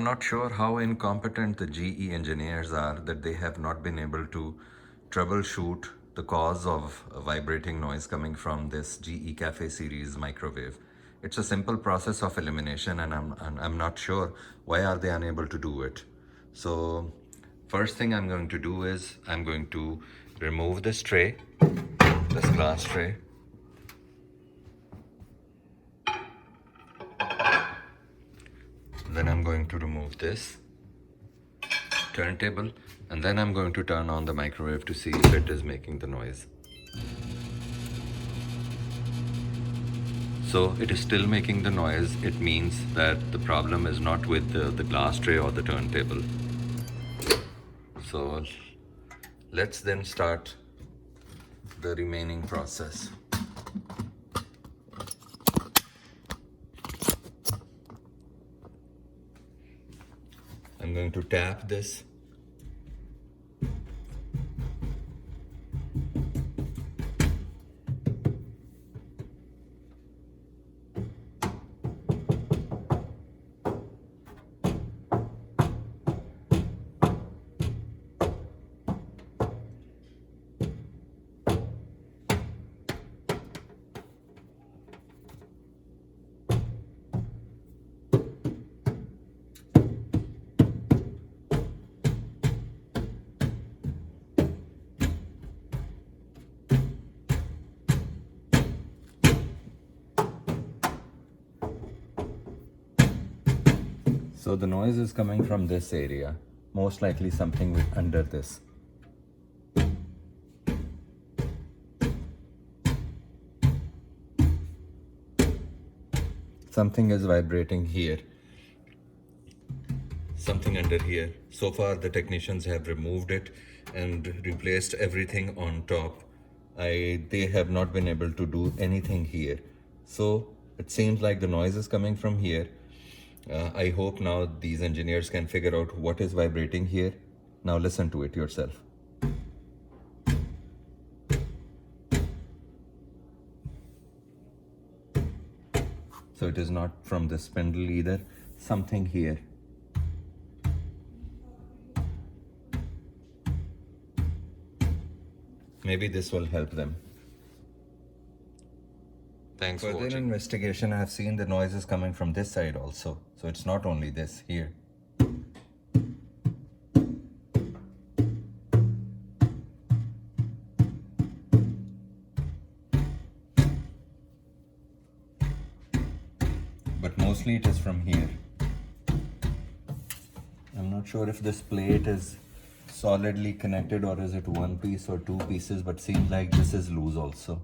I'm not sure how incompetent the GE engineers are that they have not been able to troubleshoot the cause of a vibrating noise coming from this GE Cafe series microwave. It's a simple process of elimination, and I'm not sure why are they unable to do it. So first thing I'm going to do is I'm going to remove this tray, this glass tray. Then I'm going to remove this turntable, and then I'm going to turn on the microwave to see if it is making the noise. So it is still making the noise. It means that the problem is not with the glass tray or the turntable. So let's then start the remaining process. I'm going to tap this. So the noise is coming from this area, most likely something under this. Something is vibrating here, something under here. So far the technicians have removed it and replaced everything on top. They have not been able to do anything here. So it seems like the noise is coming from here. I hope now these engineers can figure out what is vibrating here. Now listen to it yourself. So it is not from the spindle either, something here. Maybe this will help them. Thanks for watching. Further investigation, I have seen the noise is coming from this side also. So it's not only this here. But mostly it is from here. I'm not sure if this plate is solidly connected or is it one piece or two pieces, but seems like this is loose also.